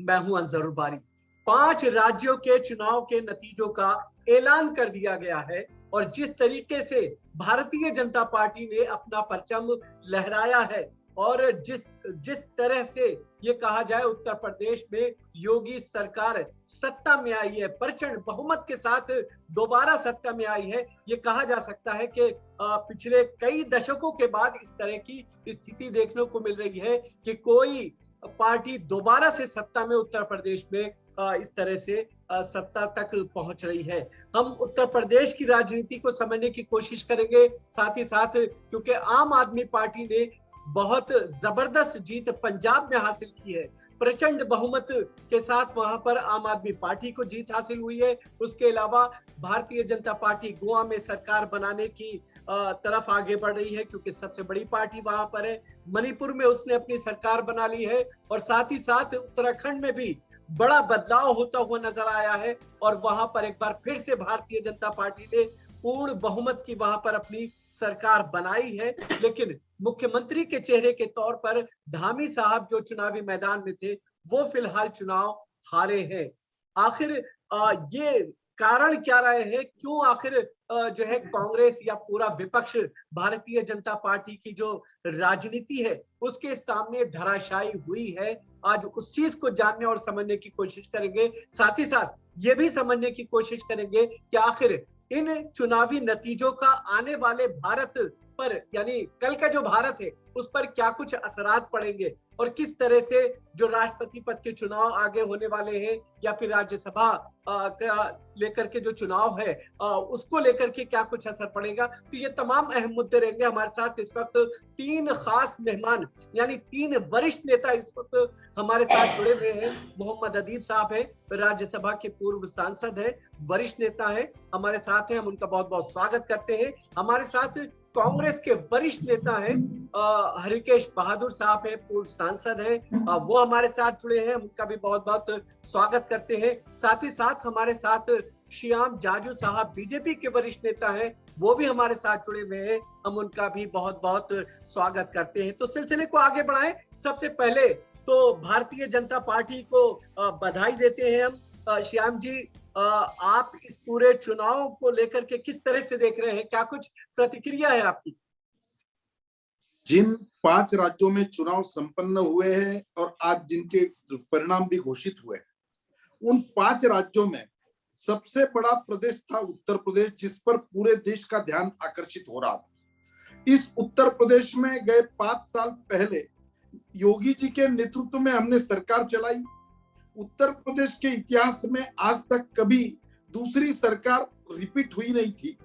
मैं हूं अंजरुल बारी। 5 राज्यों के चुनाव के नतीजों का ऐलान कर दिया गया है और जिस तरीके से भारतीय जनता पार्टी ने अपना परचम लहराया है और जिस तरह से ये कहा जाए उत्तर प्रदेश में योगी सरकार सत्ता में आई है, प्रचंड बहुमत के साथ दोबारा सत्ता में आई है, ये कहा जा सकता है कि पिछले कई दशकों के बाद इस तरह की स्थिति देखने को मिल रही है कि कोई पार्टी दोबारा से सत्ता में उत्तर प्रदेश में इस तरह से सत्ता तक पहुंच रही है। हम उत्तर प्रदेश की राजनीति को समझने की कोशिश करेंगे, साथ ही साथ क्योंकि आम आदमी पार्टी ने बहुत जबरदस्त जीत पंजाब में हासिल की है, प्रचंड बहुमत के साथ वहां पर आम आदमी पार्टी को जीत हासिल हुई है। उसके अलावा भारतीय जनता पार्टी गोवा में सरकार बनाने की तरफ आगे बढ़ रही है क्योंकि सबसे बड़ी पार्टी वहां पर है। मणिपुर में उसने अपनी सरकार बना ली है और साथ ही साथ उत्तराखंड में भी बड़ा बदलाव होता हुआ नजर आया है और वहां पर एक बार फिर से भारतीय जनता पार्टी ने पूर्ण बहुमत की वहां पर अपनी सरकार बनाई है। लेकिन मुख्यमंत्री के चेहरे के तौर पर धामी साहब जो चुनावी मैदान में थे वो फिलहाल चुनाव हारे हैं। आखिर ये कारण क्या रहे हैं, क्यों आखिर जो है कांग्रेस या पूरा विपक्ष भारतीय जनता पार्टी की जो राजनीति है उसके सामने धराशायी हुई है, आज उस चीज को जानने और समझने की कोशिश करेंगे। साथ ही साथ ये भी समझने की कोशिश करेंगे कि आखिर इन चुनावी नतीजों का आने वाले भारत पर, यानी कल का जो भारत है उस पर क्या कुछ असरात पड़ेंगे और किस तरह से जो राष्ट्रपति पद के चुनाव आगे होने वाले हैं या फिर राज्यसभा का लेकर के जो चुनाव है उसको लेकर के क्या कुछ असर पड़ेगा। तो ये तमाम अहम मुद्दे रहेंगे। हमारे साथ इस वक्त 3 खास मेहमान यानी 3 वरिष्ठ नेता इस वक्त हमारे साथ जुड़े हुए हैं। मोहम्मद अदीब साहब है, राज्यसभा के पूर्व सांसद है, वरिष्ठ नेता है, हमारे साथ हैं, हम उनका बहुत बहुत स्वागत करते हैं। हमारे साथ कांग्रेस के वरिष्ठ नेता हैं हरिकेश बहादुर साहब है, पूर्व सांसद है, वो हमारे साथ जुड़े हैं, उनका भी बहुत बहुत स्वागत करते हैं। साथ ही साथ हमारे साथ श्याम जाजू साहब बीजेपी के वरिष्ठ नेता हैं, वो भी हमारे साथ जुड़े हुए हैं, हम उनका भी बहुत बहुत स्वागत करते हैं। तो सिलसिले को आगे बढ़ाएं। सबसे पहले तो भारतीय जनता पार्टी को बधाई देते हैं हम। श्याम जी, आप इस पूरे चुनाव को लेकर के किस तरह से देख रहे हैं, क्या कुछ प्रतिक्रिया है आपकी? जिन 5 राज्यों में चुनाव संपन्न हुए हैं और आज जिनके परिणाम भी घोषित हुए, उन 5 राज्यों में सबसे बड़ा प्रदेश था उत्तर प्रदेश, जिस पर पूरे देश का ध्यान आकर्षित हो रहा था। इस उत्तर प्रदेश में गए 5 साल पहले योगी जी के नेतृत्व में हमने सरकार चलाई। उत्तर प्रदेश के इतिहास में आज तक कभी दूसरी सरकार रिपीट हुई नहीं थी।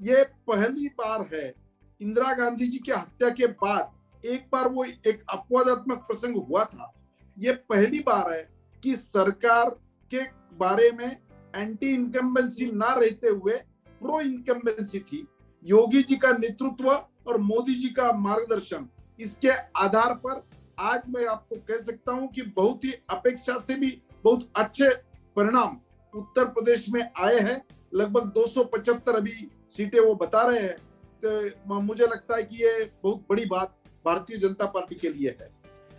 ये पहली बार है, इंदिरा गांधी जी की हत्या के बाद एक बार वो एक अपवादात्मक प्रसंग हुआ था, ये पहली बार है कि सरकार के बारे में एंटी इनकम्बेंसी ना रहते हुए प्रो इनकम्बेंसी थी। योगी जी का नेतृत्व और मोदी जी का मार्गदर्शन, इसके आधार पर आज मैं आपको कह सकता हूं कि बहुत ही अपेक्षा से भी बहुत अच्छे परिणाम उत्तर प्रदेश में आए हैं। लगभग 275 अभी सीटें वो बता रहे हैं, तो मुझे लगता है कि ये बहुत बड़ी बात भारतीय जनता पार्टी के लिए है।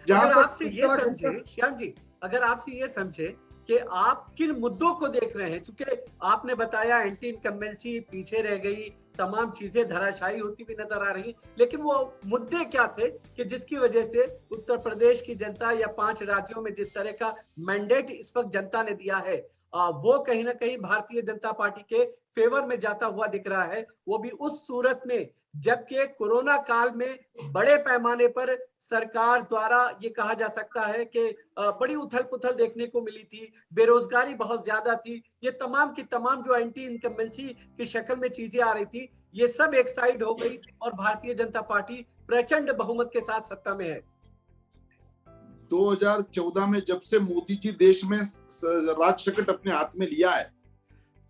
अगर आपसे ये समझे श्याम जी, अगर आपसे ये समझे कि आप किन मुद्दों को देख रहे हैं, क्योंकि आपने बताया एंटी इनकम्बेंसी पीछे रह गई, तमाम चीजें धराशायी होती हुई नजर आ रही, लेकिन वो मुद्दे क्या थे कि जिसकी वजह से उत्तर प्रदेश की जनता या 5 राज्यों में जिस तरह का मैंडेट इस वक्त जनता ने दिया है वो कहीं ना कहीं भारतीय जनता पार्टी के फेवर में जाता हुआ दिख रहा है, वो भी उस सूरत में जबकि कोरोना काल में बड़े पैमाने पर सरकार द्वारा ये कहा जा सकता है कि बड़ी उथल पुथल देखने को मिली थी, बेरोजगारी बहुत ज्यादा थी, ये तमाम की तमाम जो एंटी इनकम्बेंसी की शक्ल में चीजें आ रही थी, ये सब एक साइड हो गई और भारतीय जनता पार्टी प्रचंड बहुमत के साथ सत्ता में है। 2014 में जब से मोदी जी देश में राज शकट अपने हाथ में लिया है,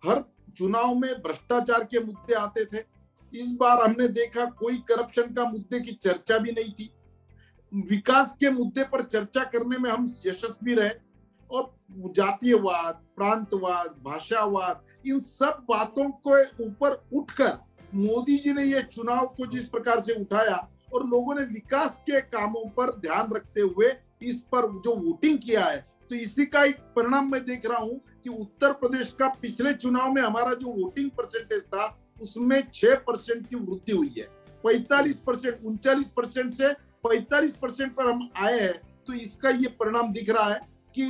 हर चुनाव में भ्रष्टाचार के मुद्दे आते थे। इस बार हमने देखा कोई करप्शन का मुद्दे की चर्चा भी नहीं थी। विकास के मुद्दे पर चर्चा करने में हम यशस्वी रहे और जातीयवाद, प्रांतवाद, भाषावाद, इन सब बातों को ऊपर उठकर मोदी जी ने ये चुनाव को जिस प्रकार से उठाया और लोगों ने विकास के कामों पर ध्यान रखते हुए इस पर जो वोटिंग किया है, तो इसी का एक परिणाम मैं देख रहा हूं कि उत्तर प्रदेश का पिछले चुनाव में हमारा जो वोटिंग परसेंटेज था उसमें 6% की वृद्धि हुई है। 45%, 39% से 45% पर हम आए हैं। तो इसका ये परिणाम दिख रहा है कि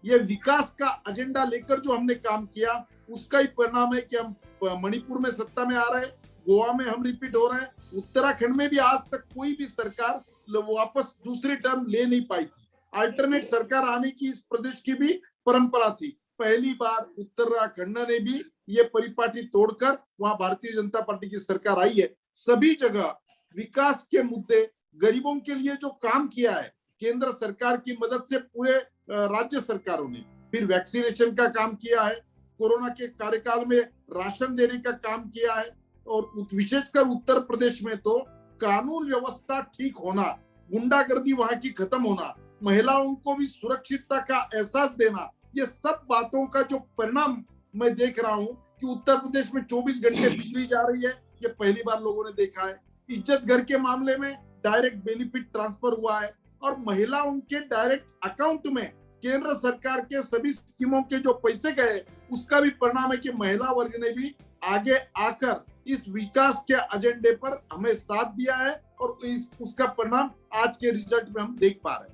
ये विकास का एजेंडा लेकर जो हमने काम किया उसका ही परिणाम है कि हम मणिपुर में सत्ता में आ रहे हैं, गोवा में हम रिपीट हो रहे हैं, उत्तराखंड में भी आज तक कोई भी सरकार वापस दूसरी टर्म ले नहीं पाई थी। अल्टरनेट सरकार आने की इस प्रदेश की भी परंपरा थी। पहली बार उत्तराखंड ने भी ये परिपाटी तोड़कर वहां भारतीय जनता पार्टी की सरकार आई है। सभी जगह विकास के मुद्दे, गरीबों के लिए जो काम किया है केंद्र सरकार की मदद से पूरे राज्य सरकारों ने, फिर वैक्सीनेशन का काम किया है, कोरोना के कार्यकाल में राशन देने का काम किया है, और विशेषकर उत्तर प्रदेश में तो कानून व्यवस्था ठीक होना, गुंडागर्दी वहां की खत्म होना, महिलाओं को भी सुरक्षितता का एहसास देना, ये सब बातों का जो परिणाम मैं देख रहा हूं कि उत्तर प्रदेश में 24 घंटे बिजली जा रही है, ये पहली बार लोगों ने देखा है। इज्जत घर के मामले में डायरेक्ट बेनिफिट ट्रांसफर हुआ है, और महिलाओं के डायरेक्ट अकाउंट में केंद्र सरकार के सभी स्कीमों के जो पैसे गए उसका भी परिणाम है कि महिला वर्ग ने भी आगे आकर इस विकास के एजेंडे पर हमें साथ दिया है, और उसका परिणाम आज के रिजल्ट में हम देख पा रहे हैं।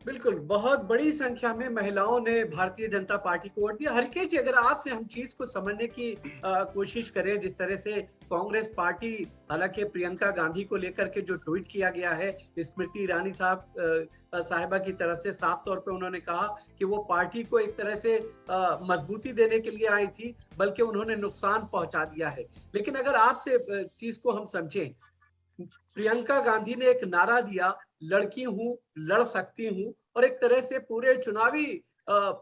बिल्कुल, बहुत बड़ी संख्या में महिलाओं ने भारतीय जनता पार्टी को वोट दिया। हरकेश जी, अगर आपसे हम चीज को समझने की कोशिश करें, जिस तरह से कांग्रेस पार्टी, हालांकि प्रियंका गांधी को लेकर के जो ट्वीट किया गया है स्मृति ईरानी साहिबा की तरफ से, साफ तौर पे उन्होंने कहा कि वो पार्टी को एक तरह से मजबूती देने के लिए आई थी, बल्कि उन्होंने नुकसान पहुंचा दिया है। लेकिन अगर आपसे चीज को हम समझें, प्रियंका गांधी ने एक नारा दिया, लड़की हूं, लड़ सकती हूं, और एक तरह से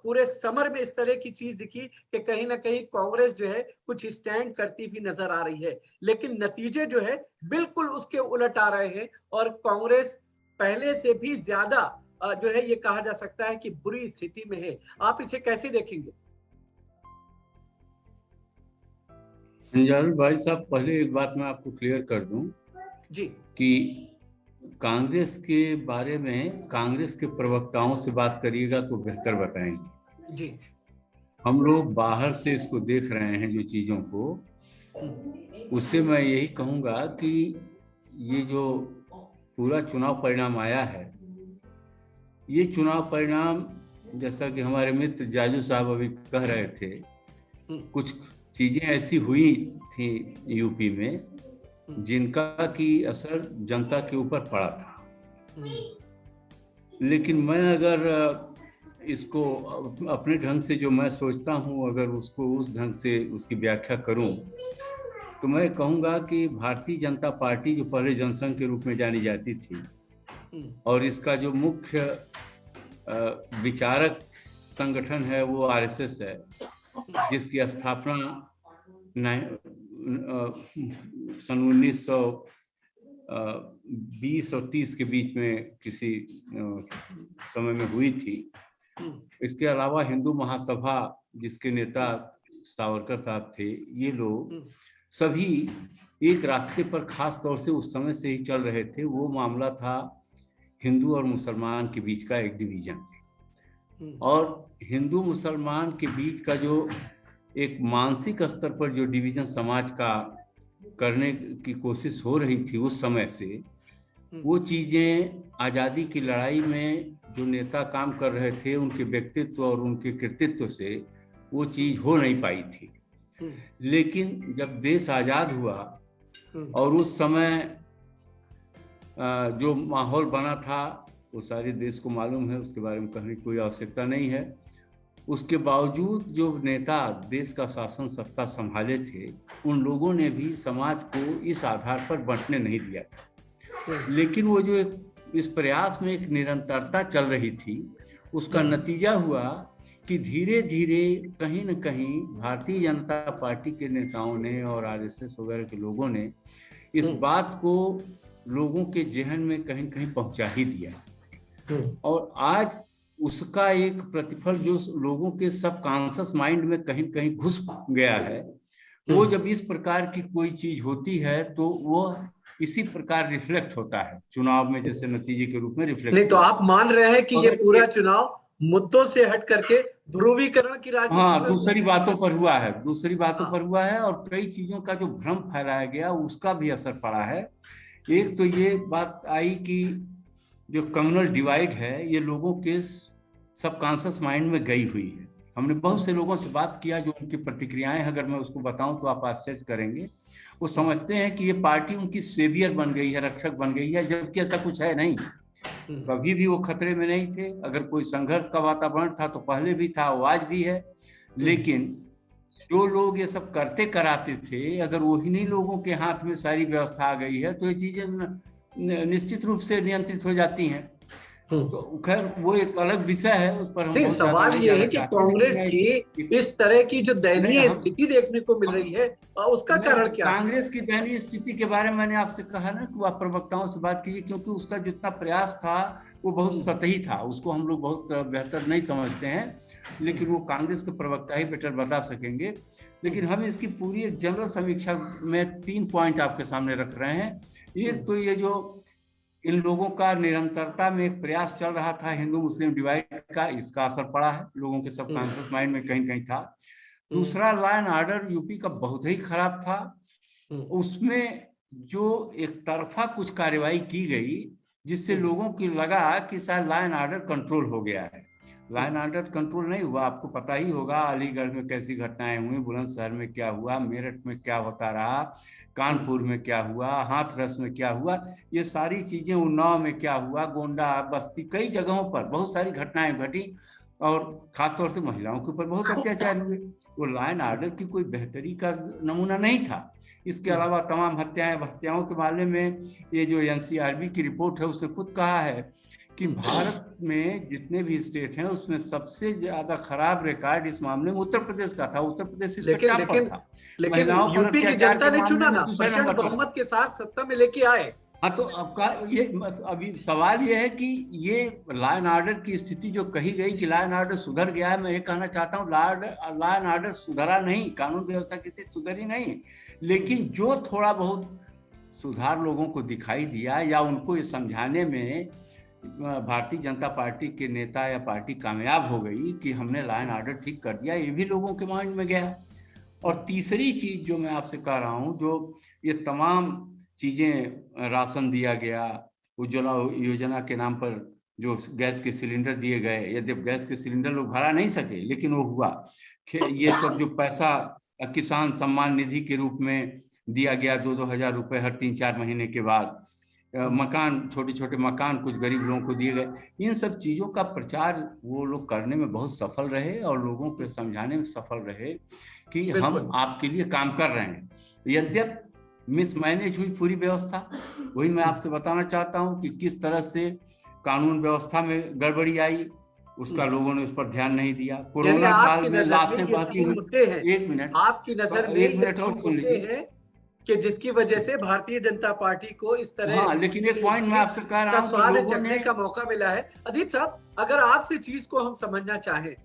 पूरे समर में इस तरह की चीज दिखी कि कहीं ना कहीं कांग्रेस जो है कुछ स्टैंड करती हुई नजर आ रही है। लेकिन नतीजे जो है बिल्कुल उसके उलट आ रहे हैं, और कांग्रेस पहले से भी ज्यादा जो है ये कहा जा सकता है कि बुरी स्थिति में है। आप इसे कैसे देखेंगे? संजानंद भाई साहब, पहले एक बात मैं आपको क्लियर कर दूं जी कि कांग्रेस के बारे में कांग्रेस के प्रवक्ताओं से बात करिएगा तो बेहतर बताएंगे जी। हम लोग बाहर से इसको देख रहे हैं जो चीज़ों को, उससे मैं यही कहूँगा कि ये जो पूरा चुनाव परिणाम आया है, ये चुनाव परिणाम जैसा कि हमारे मित्र जाजू साहब अभी कह रहे थे, कुछ चीज़ें ऐसी हुई थी यूपी में जिनका की असर जनता के ऊपर पड़ा था। लेकिन मैं अगर इसको अपने ढंग से जो मैं सोचता हूँ, अगर उसको उस ढंग से उसकी व्याख्या करूँ, तो मैं कहूँगा कि भारतीय जनता पार्टी जो पहले जनसंघ के रूप में जानी जाती थी, और इसका जो मुख्य विचारक संगठन है वो आरएसएस है, जिसकी स्थापना सन 1920 और 30 के बीच में किसी समय में हुई थी। इसके अलावा हिंदू महासभा, जिसके नेता सावरकर साहब थे, ये लोग सभी एक रास्ते पर खास तौर से उस समय से ही चल रहे थे। वो मामला था हिंदू और मुसलमान के बीच का एक डिवीजन, और हिंदू मुसलमान के बीच का जो एक मानसिक स्तर पर जो डिवीजन समाज का करने की कोशिश हो रही थी उस समय से, वो चीज़ें आज़ादी की लड़ाई में जो नेता काम कर रहे थे उनके व्यक्तित्व और उनके कृतित्व से वो चीज़ हो नहीं पाई थी। लेकिन जब देश आज़ाद हुआ और उस समय जो माहौल बना था वो सारे देश को मालूम है, उसके बारे में कहने की कोई आवश्यकता नहीं है। उसके बावजूद जो नेता देश का शासन सत्ता संभाले थे, उन लोगों ने भी समाज को इस आधार पर बंटने नहीं दिया था। लेकिन वो जो इस प्रयास में एक निरंतरता चल रही थी, उसका नतीजा हुआ कि धीरे धीरे कहीं न कहीं भारतीय जनता पार्टी के नेताओं ने और आरएसएस वगैरह के लोगों ने इस बात को लोगों के जहन में कहीं कहीं पहुंचा ही दिया, और आज उसका एक प्रतिफल जो लोगों के सबकॉन्शियस माइंड में कहीं कहीं घुस गया है, वो जब इस प्रकार की कोई चीज होती है तो वो इसी प्रकार रिफ्लेक्ट होता है चुनाव में, जैसे नतीजे के रूप में रिफ्लेक्ट। नहीं तो आप मान रहे हैं कि ये पूरा चुनाव मुद्दों से हट करके ध्रुवीकरण की राजनीति। हाँ, दूसरी बातों पर हुआ है, दूसरी बातों पर हुआ है, और कई चीजों का जो भ्रम फैलाया गया उसका भी असर पड़ा है। एक तो ये बात आई कि जो कम्युनल डिवाइड है ये लोगों के सबकॉन्शियस माइंड में गई हुई है। हमने बहुत से लोगों से बात किया, जो उनकी प्रतिक्रियाएं अगर मैं उसको बताऊं तो आप आश्चर्य करेंगे। वो समझते हैं कि ये पार्टी उनकी सेवियर बन गई है, रक्षक बन गई है, जबकि ऐसा कुछ है नहीं। कभी भी वो खतरे में नहीं थे। अगर कोई संघर्ष का वातावरण था तो पहले भी था, वो आज भी है। लेकिन जो लोग ये सब करते कराते थे, अगर वही लोगों के हाथ में सारी व्यवस्था आ गई है तो ये चीजें निश्चित रूप से नियंत्रित हो जाती हैं। तो खैर वो एक अलग विषय है, उस पर हम बहुत सवाल ये है कि कांग्रेस की इस तरह की जो दयनीय स्थिति देखने को मिल रही है, उसका कारण क्या है? कांग्रेस की दयनीय स्थिति के बारे में मैंने आपसे कहा ना कि आप प्रवक्ताओं से बात कीजिए, क्योंकि उसका जितना प्रयास था वो बहुत सतही था, उसको हम लोग बहुत बेहतर नहीं समझते हैं, लेकिन वो कांग्रेस के प्रवक्ता ही बेटर बता सकेंगे। लेकिन हम इसकी पूरी एक जनरल समीक्षा में 3 पॉइंट आपके सामने रख रहे हैं। एक तो ये जो इन लोगों का निरंतरता में एक प्रयास चल रहा था हिंदू मुस्लिम डिवाइड का, इसका असर पड़ा है, लोगों के सबकॉन्शियस माइंड में कहीं कहीं था। दूसरा, लॉ एंड ऑर्डर यूपी का बहुत ही खराब था। उसमें जो एक तरफा कुछ कार्रवाई की गई जिससे लोगों की लगा कि शायद लॉ एंड ऑर्डर कंट्रोल हो गया है। लॉ एंड ऑर्डर कंट्रोल नहीं हुआ। आपको पता ही होगा अलीगढ़ में कैसी घटनाएं हुई, बुलंदशहर में क्या हुआ, मेरठ में क्या होता रहा, कानपुर में क्या हुआ, हाथरस में क्या हुआ, ये सारी चीजें, उन्नाव में क्या हुआ, गोंडा, बस्ती, कई जगहों पर बहुत सारी घटनाएं घटी और खासतौर से महिलाओं के ऊपर बहुत अत्याचार हुए। वो लॉ एंड ऑर्डर की कोई बेहतरी का नमूना नहीं था। इसके अलावा तमाम हत्याओं के मामले में ये जो एनसीआरबी की रिपोर्ट है उसने खुद कहा है कि भारत में जितने भी स्टेट हैं उसमें सबसे ज्यादा खराब रिकॉर्ड इस मामले में उत्तर प्रदेश का था। उत्तर प्रदेश लेकिन यूपी की जनता ने चुना ना, प्रचंड बहुमत के साथ सत्ता में लेके आए। हाँ, तो आपका ये अभी सवाल ये है कि ये लॉ एंड ऑर्डर की स्थिति जो कही गई कि लॉ एंड ऑर्डर सुधर गया है, मैं ये कहना चाहता हूँ लॉ एंड ऑर्डर सुधरा नहीं, कानून व्यवस्था की स्थिति सुधरी नहीं, लेकिन जो थोड़ा बहुत सुधार लोगों को दिखाई दिया या उनको ये समझाने में भारतीय जनता पार्टी के नेता या पार्टी कामयाब हो गई कि हमने लॉ एंड ऑर्डर ठीक कर दिया, ये भी लोगों के माइंड में गया। और तीसरी चीज जो मैं आपसे कह रहा हूँ, जो ये तमाम चीजें, राशन दिया गया, उज्ज्वला योजना के नाम पर जो गैस के सिलेंडर दिए गए, यदि गैस के सिलेंडर लोग भरा नहीं सके लेकिन वो हुआ, ये सब जो पैसा किसान सम्मान निधि के रूप में दिया गया 2-2 हजार रुपए हर 3-4 महीने के बाद, मकान, छोटे छोटे मकान कुछ गरीब लोगों को दिए गए, इन सब चीजों का प्रचार वो लोग करने में बहुत सफल रहे और लोगों को समझाने में सफल रहे कि हम आपके लिए काम कर रहे हैं। यद्यप मिसमैनेज हुई पूरी व्यवस्था, वही मैं आपसे बताना चाहता हूं कि किस तरह से कानून व्यवस्था में गड़बड़ी आई, उसका लोगों ने उस पर ध्यान नहीं दिया। कोरोना काल में लाशें बहती हुई, एक मिनट, आपकी नजर में एक मिनट और सुन लीजिए, कि जिसकी वजह से भारतीय जनता पार्टी को इस तरह, हाँ, लेकिन एक पॉइंट मैं आपसे कह रहा हूं, स्वाद चखने का मौका मिला है। अदीप साहब, अगर आपसे चीज को हम समझना चाहें,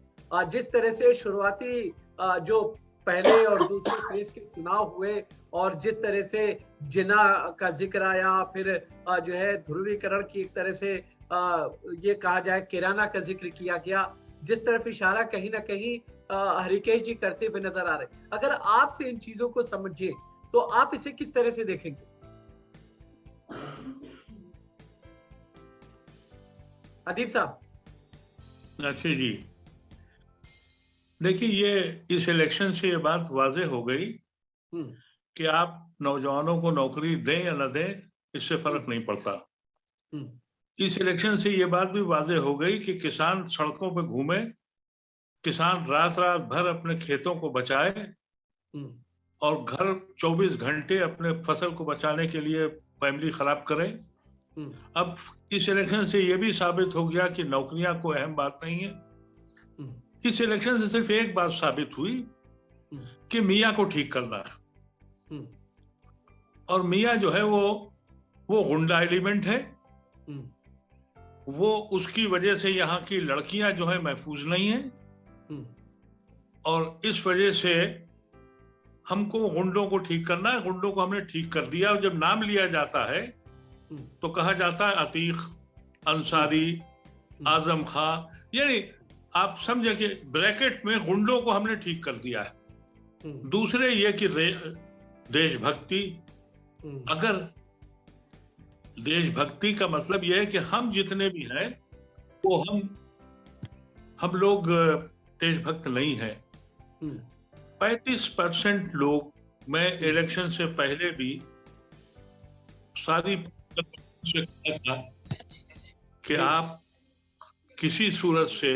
जिस तरह से शुरुआती जो पहले और दूसरे फेज के चुनाव हुए और जिस तरह से जिना का जिक्र आया, फिर जो है ध्रुवीकरण की एक तरह से ये कहा जाए किराना का जिक्र किया गया, जिस तरफ इशारा कहीं ना कहीं हरिकेश जी करते हुए नजर आ रहे, अगर आपसे इन चीजों को समझिए तो आप इसे किस तरह से देखेंगे? अदीप साहब। अच्छा जी, देखिए, ये इस इलेक्शन से ये बात वाजे हो गई कि आप नौजवानों को नौकरी दें या न दें, इससे फर्क नहीं पड़ता। इस इलेक्शन से ये बात भी वाजे हो गई कि किसान सड़कों पर घूमे, किसान रात रात भर अपने खेतों को बचाए और घर 24 घंटे अपने फसल को बचाने के लिए फैमिली खराब करे। अब इस इलेक्शन से ये भी साबित हो गया कि नौकरियां कोई अहम बात नहीं है। इस इलेक्शन से सिर्फ एक बात साबित हुई कि मियाँ को ठीक करना है, और मियाँ जो है वो गुंडा एलिमेंट है, वो उसकी वजह से यहाँ की लड़कियां जो है महफूज नहीं है, और इस वजह से हमको गुंडों को ठीक करना है। गुंडों को हमने ठीक कर दिया, और जब नाम लिया जाता है तो कहा जाता है अतीक, अंसारी, आजम खां, यानी आप समझे कि ब्रैकेट में गुंडों को हमने ठीक कर दिया है। दूसरे ये कि देशभक्ति, अगर देशभक्ति का मतलब यह है कि हम जितने भी हैं वो हम लोग देशभक्त नहीं हैं। 35% लोग, मैं इलेक्शन से पहले भी सारी से कहा था कि आप किसी सूरत से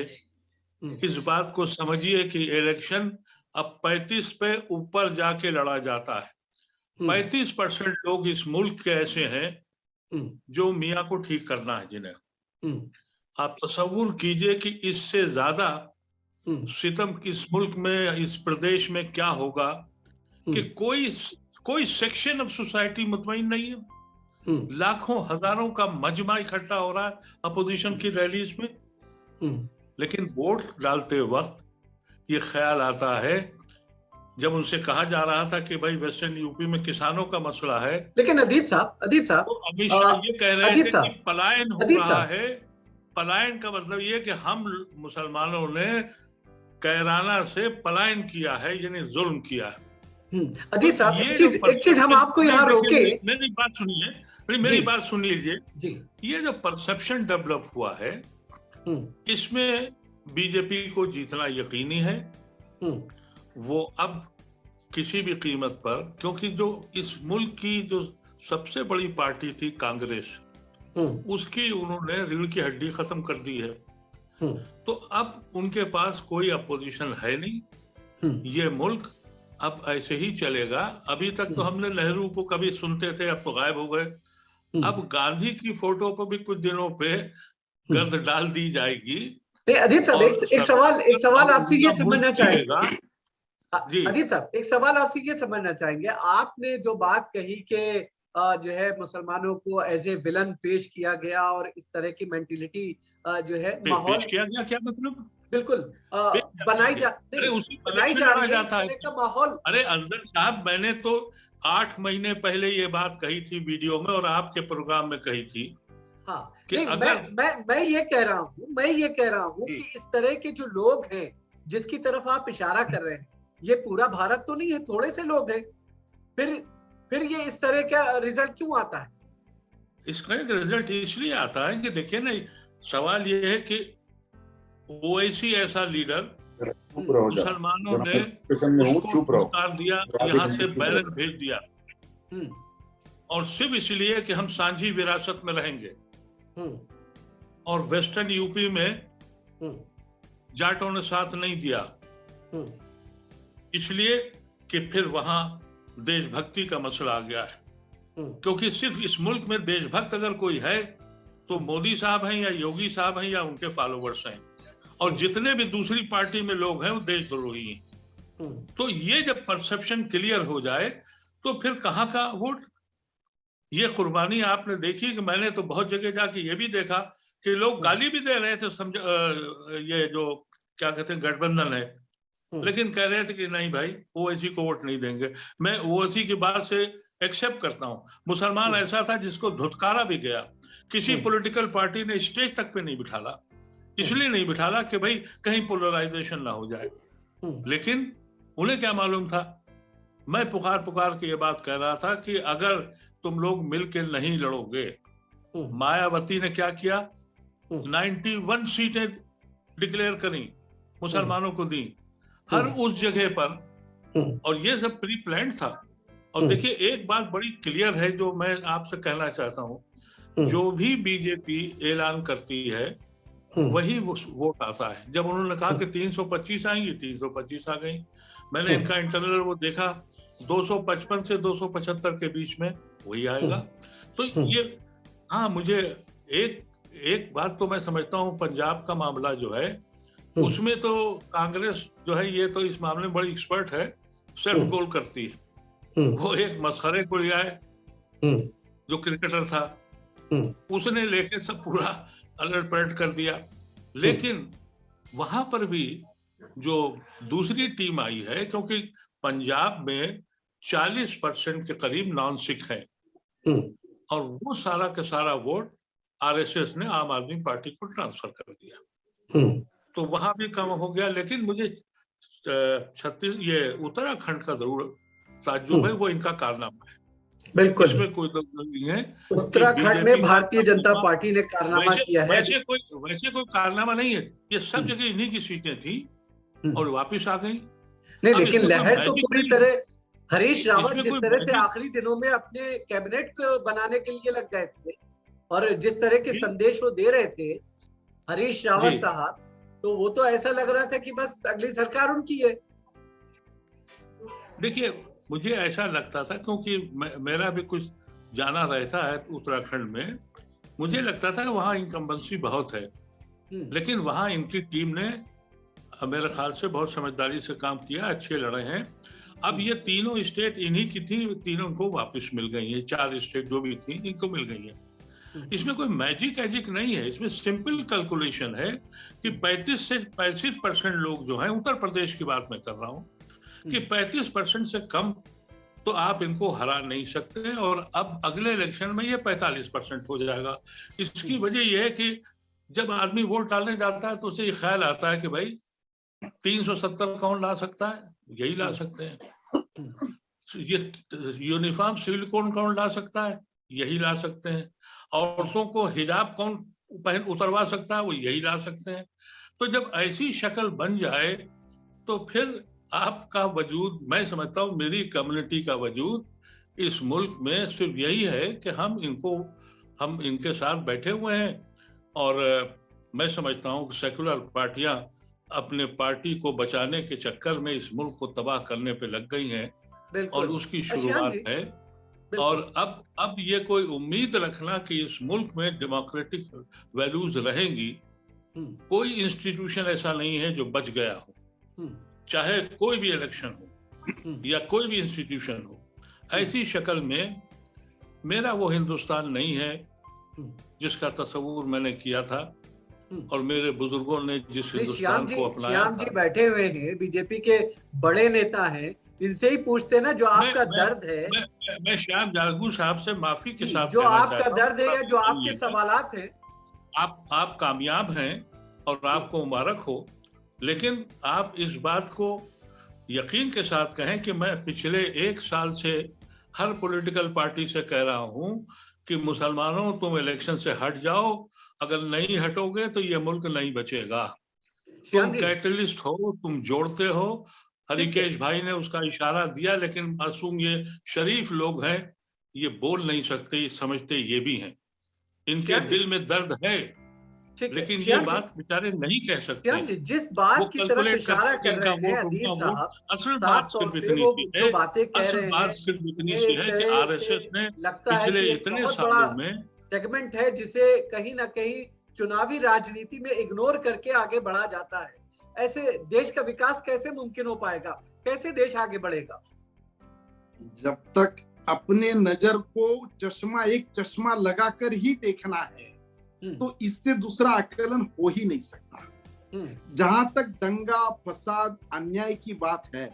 इस बात को समझिए कि इलेक्शन अब 35 पे ऊपर जाके लड़ा जाता है। 35% लोग इस मुल्क के ऐसे हैं जो मियाँ को ठीक करना है जिन्हें। आप तसव्वुर कीजिए कि इससे ज्यादा सितम इस मुल्क में, इस प्रदेश में क्या होगा कि कोई सेक्शन ऑफ सोसाइटी मुतमईन नहीं है। लाखों हजारों का मजमा इकट्ठा हो रहा है अपोजिशन की रैलीज में, लेकिन वोट डालते वक्त ये ख्याल आता है, जब उनसे कहा जा रहा था कि भाई वेस्टर्न यूपी में किसानों का मसला है, लेकिन अदीब साहब तो अमित शाह ये कह रहे थे कि पलायन हो रहा है। पलायन का मतलब ये कि हम मुसलमानों ने कैराना से पलायन किया है, यानी जुल्म किया है। अदीब साहब, एक चीज हम आपको यहाँ रोके, मेरी बात सुनिए, मेरी बात सुन लीजिए। ये जो परसेप्शन डेवलप हुआ है, इसमें बीजेपी को जीतना यकीनी है। वो अब किसी भी कीमत पर, क्योंकि जो इस मुल्क की जो सबसे बड़ी पार्टी थी कांग्रेस, उसकी उन्होंने रीढ़ की हड्डी खत्म कर दी है। तो अब उनके पास कोई अपोजिशन है नहीं। ये मुल्क अब ऐसे ही चलेगा। अभी तक तो हमने नेहरू को कभी सुनते थे, अब तो गायब हो गए। अब गांधी की फोटो पर भी कुछ दिनों पे गर्द डाल दी जाएगी। अदीब साहब, एक सवाल आपसे ये समझना चाहेंगे। अदीब साहब, एक सवाल आपसे ये समझना चाहेंगे, आपने जो बात कही कि जो है मुसलमानों को एज ए विलन पेश किया गया और इस तरह की मेंटेलिटी जो है माहौल पेश किया गया, क्या मतलब? बिल्कुल बनाई जा रही है का माहौल। अरे अंजर साहब, मैंने तो 8 महीने पहले ये बात कही थी वीडियो में और आपके प्रोग्राम में कही थी। हाँ, नहीं, मैं ये कह रहा हूँ कि इस तरह के जो लोग हैं जिसकी तरफ आप इशारा कर रहे हैं, ये पूरा भारत तो नहीं है, थोड़े से लोग हैं। फिर ये इस तरह का रिजल्ट क्यों आता है? इसका एक रिजल्ट इसलिए आता है कि देखिए ना, सवाल ये है कि ओवैसी ऐसा लीडर मुसलमानों ने उसको पुरस्कार दिया, यहाँ से बैनर भेज दिया, और सिर्फ इसलिए कि हम सांझी विरासत में रहेंगे। और वेस्टर्न यूपी में जाटों ने साथ नहीं दिया, इसलिए कि फिर वहां देशभक्ति का मसला आ गया है। क्योंकि सिर्फ इस मुल्क में देशभक्त अगर कोई है तो मोदी साहब हैं या योगी साहब हैं या उनके फॉलोवर्स हैं, और जितने भी दूसरी पार्टी में लोग हैं वो देशद्रोही हैं। तो ये जब परसेप्शन क्लियर हो जाए तो फिर कहाँ का वोट। ये कुर्बानी आपने देखी कि मैंने तो बहुत जगह जाके ये भी देखा कि लोग गाली भी दे रहे थे, समझ ये जो क्या कहते हैं गठबंधन है, लेकिन कह रहे थे कि नहीं भाई ओवैसी को वोट नहीं देंगे। मैं ओवैसी की बात से एक्सेप्ट करता हूँ। मुसलमान ऐसा था जिसको धुतकारा भी गया, किसी पॉलिटिकल पार्टी ने स्टेज तक पे नहीं बिठाला, इसलिए नहीं बिठाला कि भाई कहीं पोलराइजेशन ना हो जाए। लेकिन उन्हें क्या मालूम था, मैं पुकार के ये बात कह रहा था कि अगर तुम लोग मिलकर नहीं लड़ोगे। मायावती ने क्या किया, 91 सीटें डिक्लेयर करी, मुसलमानों को दी हर उस जगह पर, और ये सब प्री प्लान था। और देखिए एक बात बड़ी क्लियर है जो मैं आपसे कहना चाहता हूँ, जो भी बीजेपी ऐलान करती है वही वोट आता है। जब उन्होंने कहा कि 325 आएंगी, 325 आ गई। मैंने इनका इंटरनल वो देखा, 255 से 275 के बीच में वही आएगा। तो ये हाँ, मुझे एक बात तो मैं समझता हूँ, पंजाब का मामला जो है उसमें तो कांग्रेस जो है ये तो इस मामले में बड़ी एक्सपर्ट है, सेल्फ गोल करती है। वो एक मसखरे को लिया है जो क्रिकेटर था, उसने लेके सब पूरा अलर्ट पलट कर दिया। लेकिन वहां पर भी जो दूसरी टीम आई है, क्योंकि पंजाब में 40% के करीब नॉन सिख हैं, और वो सारा का सारा वोट आरएसएस ने आम आदमी पार्टी को ट्रांसफर कर दिया। तो वहां भी कम हो गया। लेकिन मुझे ये उत्तराखंड का जरूर ताज्जुब है, वो इनका कारनामा है। बिल्कुल, इसमें कोई नहीं है। उत्तराखंड में भारतीय जनता पार्टी ने कारनामा किया है। वैसे कोई कारनामा नहीं है, ये सब जगह इन्हीं की सीटें थी और वापिस आ गई। नहीं, लेकिन लहर तो पूरी तरह हरीश रावत जिस तरह से आखिरी दिनों में अपने कैबिनेट को बनाने के लिए लग गए थे और जिस तरह के संदेश वो दे रहे थे हरीश रावत साहब, तो वो तो ऐसा लग रहा था कि बस अगली सरकार उनकी है। देखिए, मुझे ऐसा लगता था क्योंकि मेरा भी कुछ जाना रहता है उत्तराखंड में, मुझे लगता था वहाँ इनकम्बेंसी बहुत है, लेकिन वहाँ इनकी टीम ने मेरे ख्याल से बहुत समझदारी से काम किया, अच्छे लड़े हैं। अब ये तीनों स्टेट इन्हीं की थी, तीनों को वापस मिल गई है। 4 स्टेट जो भी थी इनको मिल गई है। इसमें कोई मैजिक नहीं है, इसमें सिंपल कैलकुलेशन है कि 35 से 35% लोग जो हैं, उत्तर प्रदेश की बात मैं कर रहा हूँ, कि 35% से कम तो आप इनको हरा नहीं सकते। और अब अगले इलेक्शन में ये 45% हो जाएगा। इसकी वजह यह है कि जब आदमी वोट डालने जाता है तो उसे ये ख्याल आता है कि भाई 370 कौन ला सकता है, यही ला सकते हैं। ये यूनिफॉर्म सिविल कोड कौन ला सकता है, यही ला सकते हैं। औरतों को हिजाब कौन उतरवा सकता है, वो यही ला सकते हैं। तो जब ऐसी शक्ल बन जाए तो फिर आपका वजूद, मैं समझता हूँ मेरी कम्युनिटी का वजूद इस मुल्क में सिर्फ यही है कि हम इनके साथ बैठे हुए हैं। और मैं समझता हूँ कि सेकुलर पार्टियां अपने पार्टी को बचाने के चक्कर में इस मुल्क को तबाह करने पे लग गई हैं और उसकी शुरुआत है। और अब ये कोई उम्मीद रखना कि इस मुल्क में डेमोक्रेटिक वैल्यूज रहेंगी, कोई इंस्टीट्यूशन ऐसा नहीं है जो बच गया हो, चाहे कोई भी इलेक्शन हो या कोई भी इंस्टीट्यूशन हो। ऐसी शक्ल में मेरा वो हिंदुस्तान नहीं है जिसका तस्वुर मैंने किया था और मेरे बुजुर्गों ने जिस हिंदुस्तान को अपनाया था। जी बैठे हुए हैं, बीजेपी के बड़े नेता हैं, इनसे ही पूछते ना जो आपका दर्द है। मैं श्याम जागू साहब से माफी के साथ जो आपका दर्द है या जो आपके सवालात हैं, आप कामयाब हैं और आपको मुबारक हो, लेकिन आप इस बात को यकीन के साथ कहें कि मैं पिछले 1 साल से हर पॉलिटिकल पार्टी से कह रहा हूं कि मुसलमानों तुम इलेक्शन से हट जाओ, अगर नहीं हटोगे तो ये मुल्क नहीं बचेगा। तुम कैटलिस्ट हो, तुम जोड़ते हो। हरिकेश भाई ने उसका इशारा दिया, लेकिन मासूम ये शरीफ लोग हैं, ये बोल नहीं सकते, समझते ये भी हैं, इनके दिल में दर्द है, लेकिन ये बात बेचारे नहीं कह सकते। जिस बात की तरफ इशारा कर रहे हैं अदीब साहब, असल बात सिर्फ इतनी सी है कि आरएसएस ने पिछले इतने सालों में सेगमेंट है जिसे कहीं ना कहीं चुनावी राजनीति में इग्नोर करके आगे बढ़ा जाता है। ऐसे देश का विकास कैसे मुमकिन हो पाएगा, कैसे देश आगे बढ़ेगा? जब तक अपने नजर को एक चश्मा लगाकर ही देखना है तो इससे दूसरा आकलन हो ही नहीं सकता। जहां तक दंगा फसाद अन्याय की बात है,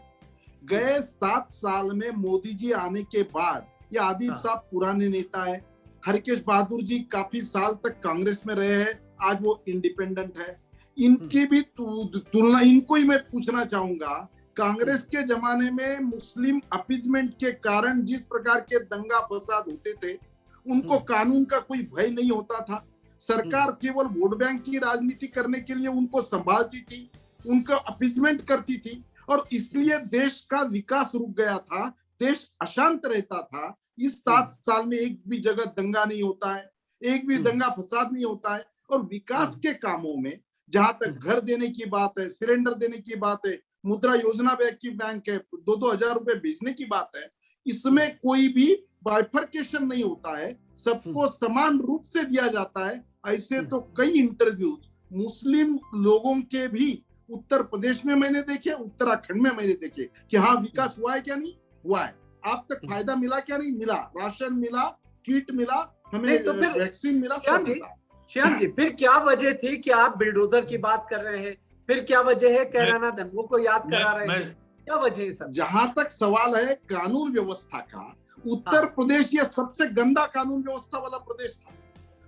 गए 7 साल में मोदी जी आने के बाद, ये आदिब साहब पुराने नेता है, हरकेश बहादुर जी काफी साल तक कांग्रेस में रहे हैं, आज वो इंडिपेंडेंट है। इनकी भी तुलना, इनको ही मैं पूछना चाहूंगा, कांग्रेस के जमाने में मुस्लिम अपीजमेंट के कारण जिस प्रकार के दंगा फसाद होते थे, उनको कानून का कोई भय नहीं होता था। सरकार केवल वोट बैंक की राजनीति करने के लिए उनको संभालती थी, उनको अपीजमेंट करती थी और इसलिए देश का विकास रुक गया था, देश अशांत रहता था। इस 7 साल में एक भी जगह दंगा नहीं होता है, एक भी दंगा फसाद नहीं होता है। और विकास के कामों में जहां तक घर देने की बात है, सिलेंडर देने की बात है, मुद्रा योजना की बैंक है, 2-2 हजार रुपए भेजने की बात है, इसमें कोई भी बाइफर्केशन नहीं होता है, सबको समान रूप से दिया जाता है। ऐसे तो कई इंटरव्यूज मुस्लिम लोगों के भी उत्तर प्रदेश में मैंने देखे, उत्तराखंड में मैंने देखे कि हाँ विकास हुआ है क्या नहीं हुआ है, आप तक फायदा मिला क्या नहीं मिला, राशन मिला, किट मिला, हमें तो फिर वैक्सीन मिला, सब मिला। श्याम जी, फिर क्या वजह थी कि आप बिल्डोजर की बात कर रहे हैं? फिर क्या वजह है कैराना दंगों को याद करा रहे हैं? क्या वजह है सर? जहां तक सवाल है कानून व्यवस्था का, उत्तर प्रदेश ये सबसे गंदा कानून व्यवस्था वाला प्रदेश था।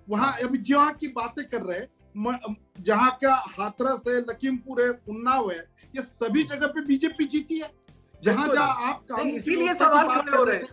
वहां अभी जहाँ की बातें कर रहे हैं, जहाँ का हाथरस है, लखीमपुर है, उन्नाव है, ये सभी जगह पे बीजेपी जीती है। जहाँ जहाँ आप इसीलिए सवाल खड़े हो रहे हैं।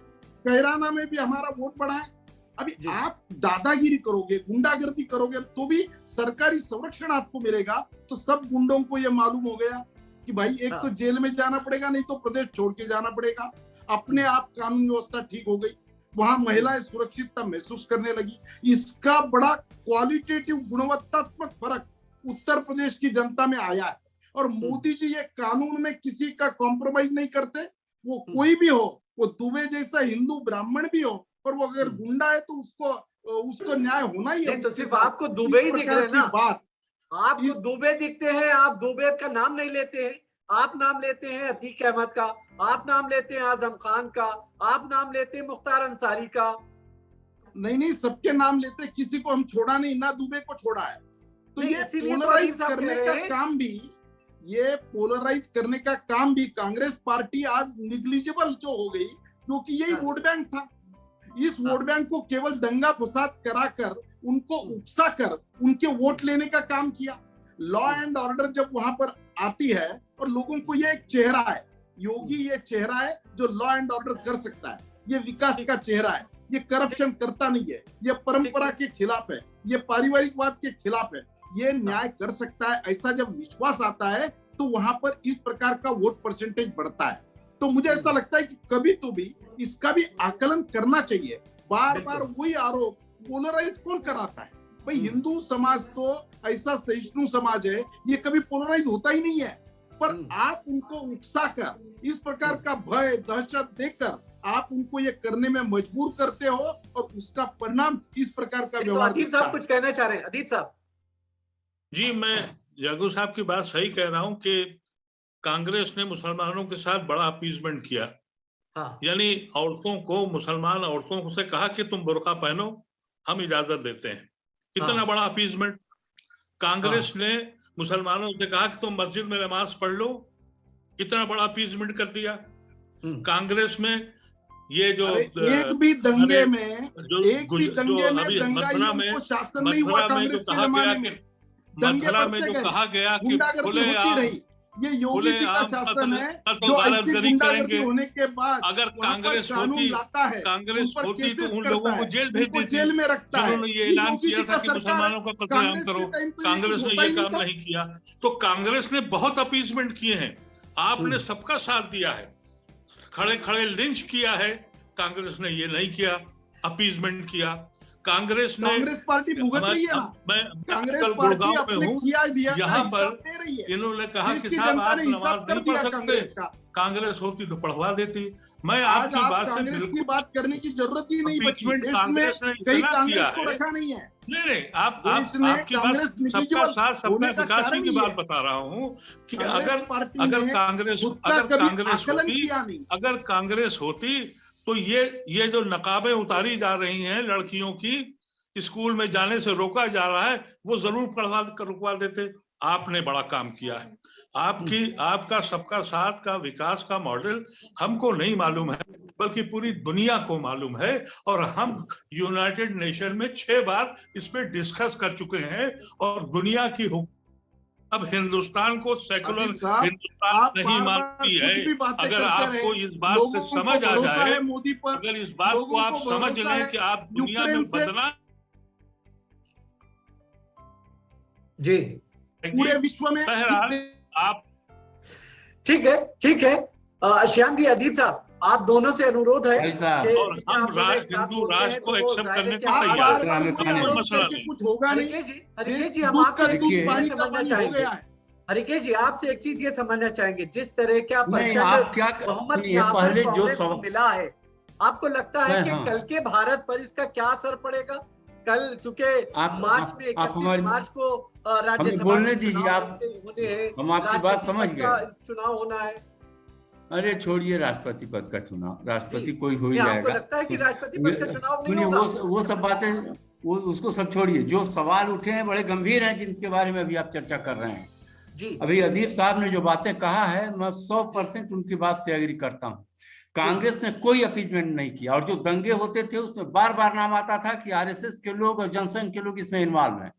कैराना में भी हमारा वोट बढ़ा है। अभी आप दादागिरी करोगे, गुंडागर्दी करोगे तो भी सरकारी संरक्षण आपको मिलेगा, तो सब गुंडों को ये मालूम हो गया कि भाई एक तो जेल में जाना पड़ेगा, नहीं तो प्रदेश छोड़ के जाना पड़ेगा। अपने आप कानून व्यवस्था ठीक हो गई, वहां महिलाएं सुरक्षितता महसूस करने लगी। इसका बड़ा क्वालिटेटिव गुणवत्तात्मक फर्क उत्तर प्रदेश की जनता में आया है। और मोदी जी ये कानून में किसी का कॉम्प्रोमाइज नहीं करते, वो कोई भी हो, वो दुबे जैसा हिंदू ब्राह्मण भी हो, पर वो अगर गुंडा है तो उसको न्याय होना ही है। तो सिर्फ आपको दुबे ही दिख रहे हैं ना, बात आपको दुबे दिखते हैं, आप दुबे का नाम नहीं लेते हैं। आप नाम लेते हैं अतीक अहमद का, आप नाम लेते हैं आजम खान का, आप नाम लेते हैं मुख्तार अंसारी का। नहीं, सबके नाम लेते, किसी को हम छोड़ा नहीं, ना दुबे को छोड़ा है। तो ये पोलराइज करने का काम भी, ये पोलराइज करने का काम भी कांग्रेस पार्टी आज निग्लिजिबल जो हो गई, क्योंकि यही वोट बैंक था। इस वोट बैंक को केवल दंगा फसाद कराकर, उनको उकसाकर उनके वोट लेने का काम किया। लॉ एंड ऑर्डर जब वहां पर आती है और लोगों को ये एक चेहरा है, योगी ये चेहरा है जो लॉ एंड ऑर्डर कर सकता है, ये विकास का चेहरा है, ये करप्शन करता नहीं है, ये परंपरा के खिलाफ है, ये पारिवारिकवाद के खिलाफ है, ये न्याय कर सकता है। ऐसा जब विश्वास आता है तो वहां पर इस प्रकार का वोट परसेंटेज बढ़ता है। तो मुझे ऐसा लगता है कि कभी तो भी इसका भी आकलन करना चाहिए। बार बार वही आरोप, पोलराइज कौन कराता है भाई? हिंदू समाज तो ऐसा सहिष्णु समाज है, ये कभी पोलराइज होता ही नहीं है। पर आप उनको उकसाकर, इस प्रकार का भय दहशत देकर आप उनको ये करने में मजबूर करते हो, और उसका परिणाम इस प्रकार का व्यवहार। अदीब साहब कुछ कहना चाह रहे हैं? अदीब साहब जी, मैं जागू साहब की बात सही कह रहा हूं कि कांग्रेस ने मुसलमानों के साथ बड़ा अपीजमेंट किया। यानी औरतों को, मुसलमान औरतों से कहा कि तुम बुर्का पहनो, हम इजाजत देते हैं। इतना बड़ा अपीजमेंट। कांग्रेस ने मुसलमानों से कहा कि तुम मस्जिद में नमाज पढ़ लो, इतना बड़ा अपीजमेंट कर दिया। कांग्रेस में ये जो एक भी दंगे में दंगाइयों को शासन नहीं हुआ कांग्रेस के जमाने में। मथुरा में जो कहा गया कि खुले ये योगी जी का शासन है जो ऐसी गुंडागर्दी होने के बाद अगर कांग्रेस होती तो उन लोगों को जेल भेज देती, जेल में रखता है। जिन्होंने ये ऐलान किया था कि मुसलमानों का कत्लेआम करो। कांग्रेस ने ये काम नहीं किया। तो कांग्रेस ने बहुत अपीजमेंट किए हैं। आपने सबका साथ दिया है, खड़े खड़े लिंच किया है। कांग्रेस ने ये नहीं किया, अपीजमेंट किया। कांग्रेस पार्टी भुगत रही है ना। मैं कल गुड़गांव में हूँ, यहाँ पर इन्होंने कहा कि साहब आप नमाज नहीं पढ़ सकते, कांग्रेस होती तो पढ़वा देती। मैं आपकी बात से बिल्कुल बात करने की जरूरत ही नहीं बची। कांग्रेस ने इतना किया है। रखा नहीं है। नहीं, आपकी बात सबका साथ सबका विकास की बात बता रहा हूँ कि अगर कांग्रेस होती तो ये जो नकाबें उतारी जा रही हैं लड़कियों की, स्कूल में जाने से रोका जा रहा है, वो जरूर रुकवा देते। आपने बड़ा काम किया है। आपका सबका साथ का विकास का मॉडल हमको नहीं मालूम है, बल्कि पूरी दुनिया को मालूम है। और हम यूनाइटेड नेशन में 6 बार इस पे डिस्कस कर चुके हैं। और दुनिया की अब हिंदुस्तान को सेकुलर हिंदुस्तान नहीं मानती है। अगर आपको इस बात पे समझ आ जाए, अगर इस बात को आप समझ लें कि आप दुनिया में बदला जी पूरे विश्व में आप ठीक है। श्याम जी, अदीब साहब, आप दोनों से अनुरोध है कि हम हिंदू राष्ट्र को एक्सेप्ट करने को तैयार हैं। मसला कुछ होगा नहीं। हरिकेश जी, हम आपसे एक चीज समझना चाहेंगे। हरिकेश जी, आपसे एक चीज ये समझना चाहेंगे, जिस तरह का बहुमत पहले जो मिला है, आपको लगता है कि कल के भारत पर इसका क्या असर पड़ेगा? कल चूंकि मार्च में 31 मार्च को राज्यसभा बोलने दीजिए, आप हम आपकी बात समझ गए। चुनाव होना है। अरे छोड़िए राष्ट्रपति पद का चुनाव, राष्ट्रपति कोई हो ही जाएगा। लगता है कि राष्ट्रपति पद का चुनाव नहीं होगा? वो सब बातें उसको सब छोड़िए। जो सवाल उठे हैं बड़े गंभीर हैं, जिनके बारे में अभी आप चर्चा कर रहे हैं जी। अभी अदीब साहब ने जो बातें कहा है, मैं 100% उनकी बात से एग्री करता हूँ। कांग्रेस ने कोई अपीजमेंट नहीं किया, और जो दंगे होते थे उसमें बार बार नाम आता था कि आरएसएस के लोग और जनसंघ के लोग इसमें इन्वॉल्व हैं।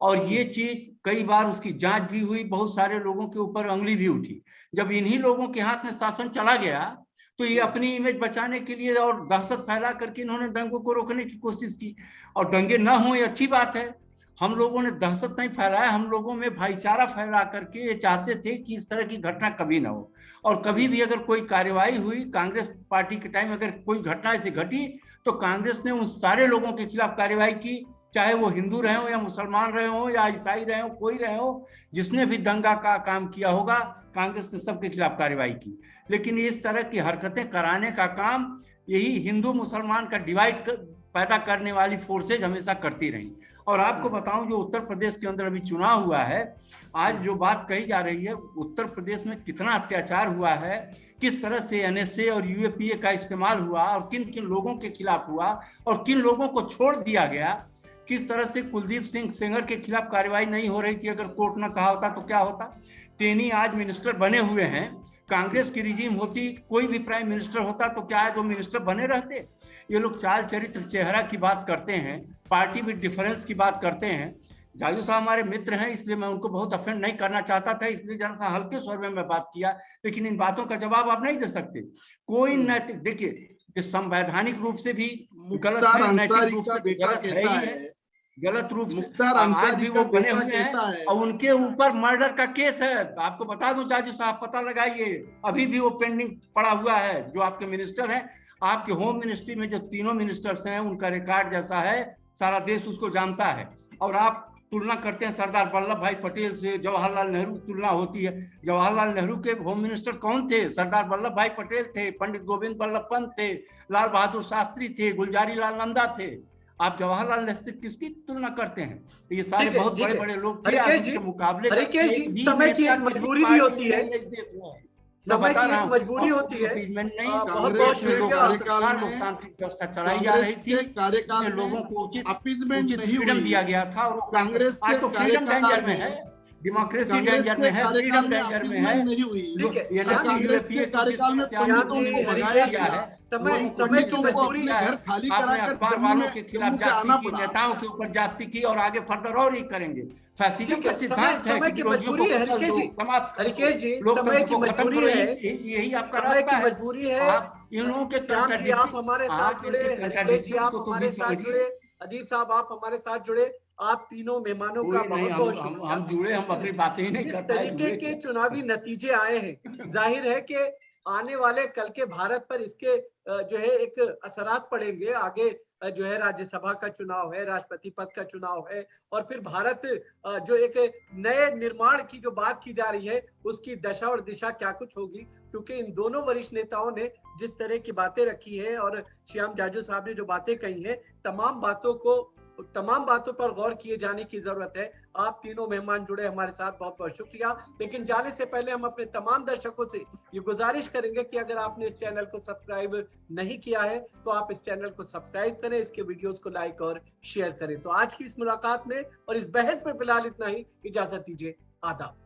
और ये चीज कई बार उसकी जांच भी हुई, बहुत सारे लोगों के ऊपर उंगली भी उठी। जब इन्हीं लोगों के हाथ में शासन चला गया तो ये अपनी इमेज बचाने के लिए और दहशत फैला करके इन्होंने दंगों को रोकने की कोशिश की। और दंगे ना हो ये अच्छी बात है, हम लोगों ने दहशत नहीं फैलाया, हम लोगों में भाईचारा फैला करके ये चाहते थे कि इस तरह की घटना कभी ना हो। और कभी भी अगर कोई कार्रवाई हुई कांग्रेस पार्टी के टाइम, अगर कोई घटना ऐसी घटी तो कांग्रेस ने उन सारे लोगों के खिलाफ कार्रवाई की, चाहे वो हिंदू रहे हो या मुसलमान रहे हो या ईसाई रहे हो, कोई रहे हो, जिसने भी दंगा का काम किया होगा कांग्रेस ने सबके खिलाफ कार्रवाई की। लेकिन इस तरह की हरकतें कराने का काम यही हिंदू मुसलमान का डिवाइड पैदा करने वाली फोर्सेज हमेशा करती रही। और आपको बताऊं, जो उत्तर प्रदेश के अंदर अभी चुनाव हुआ है, आज जो बात कही जा रही है, उत्तर प्रदेश में कितना अत्याचार हुआ है, किस तरह से एनएसए और यूएपीए का इस्तेमाल हुआ और किन किन लोगों के खिलाफ हुआ और किन लोगों को छोड़ दिया गया, किस तरह से कुलदीप सिंह सेंगर के खिलाफ कार्रवाई नहीं हो रही थी, अगर कोर्ट न कहा होता तो क्या होता। टेनी आज मिनिस्टर बने हुए हैं, कांग्रेस की रिजीम होती, कोई भी प्राइम मिनिस्टर होता तो क्या है, जो मिनिस्टर बने रहते। ये लोग चाल चरित्र चेहरा की बात करते हैं, पार्टी विद डिफरेंस की बात करते हैं। जाजू साहब हमारे मित्र हैं, इसलिए मैं उनको बहुत ऑफेंड नहीं करना चाहता था, इसलिए जरा सा हल्के स्वर में मैं बात किया, लेकिन इन बातों का जवाब आप नहीं दे सकते। कोई नैतिक, देखिए संवैधानिक रूप से भी गलत है, नैतिक रूप से गलत है, गलत रूप से आज भी वो बने हुए हैं और उनके ऊपर मर्डर का केस है। आपको बता दूं जाजू साहब, पता लगाइए, अभी भी वो पेंडिंग पड़ा हुआ है। जो आपके मिनिस्टर हैं, आपके होम मिनिस्ट्री में जो तीनों मिनिस्टर्स हैं, उनका रिकॉर्ड जैसा है, सारा देश उसको जानता है। और आप तुलना करते हैं सरदार वल्लभ भाई पटेल से, जवाहरलाल नेहरू तुलना होती है। जवाहरलाल नेहरू के होम मिनिस्टर कौन थे? सरदार वल्लभ भाई पटेल थे, पंडित गोविंद बल्लभ पंत थे, लाल बहादुर शास्त्री थे, गुलजारी लाल नंदा थे। आप जवाहरलाल नेहरू से किसकी तुलना करते हैं? ये सारे बहुत बड़े बड़े लोग थे, उनके मुकाबले समय की एक मजबूरी भी होती है, समय की एक मजबूरी होती है। बहुत बहुत लोकतांत्रिक व्यवस्था चलाई जा रही थी, लोगों को उचित फ्रीडम दिया गया था। और कांग्रेस आज तो फ्रीडम डेंजर में है, डेमोक्रेसी डेंजर में है, फ्रीडम डेंजर में है। समय की मजबूरी है, आपने अखबार वालों के खिलाफ जाति की, नेताओं के ऊपर जाति की, और आगे फर्दर और ही करेंगे। फैसिज्म का सिद्धांत है कि विरोधियों को हरिकेश जी, समय की मजबूरी है, यही आपका समय रास्ता की मजबूरी है। इन लोगों के आप हमारे साथ जुड़े, हरिकेश जी आप हमारे साथ जुड़े, अदीब साहब आप हमारे साथ जुड़े, आप तीनों मेहमानों का बहुत बहुत शुक्रिया। हम जुड़े, हम अपनी बातें ही नहीं कर पाए। इस तरीके के चुनावी नतीजे आए हैं, जाहिर है कि आने वाले कल के भारत पर इसके जो है एक असरात पड़ेंगे। आगे जो है राज्यसभा का चुनाव है, राष्ट्रपति पद का चुनाव है, और फिर भारत जो एक नए निर्माण की जो बात की जा रही है, उसकी दशा और दिशा क्या कुछ होगी। क्योंकि इन दोनों वरिष्ठ नेताओं ने जिस तरह की बातें रखी है और श्याम जाजू साहब ने जो बातें कही है, तमाम बातों पर गौर किए जाने की जरूरत है। आप तीनों मेहमान जुड़े हमारे साथ, बहुत बहुत शुक्रिया। लेकिन जाने से पहले हम अपने तमाम दर्शकों से ये गुजारिश करेंगे कि अगर आपने इस चैनल को सब्सक्राइब नहीं किया है तो आप इस चैनल को सब्सक्राइब करें, इसके वीडियोस को लाइक और शेयर करें। तो आज की इस मुलाकात में और इस बहस में फिलहाल इतना ही, इजाजत दीजिए, आदाब।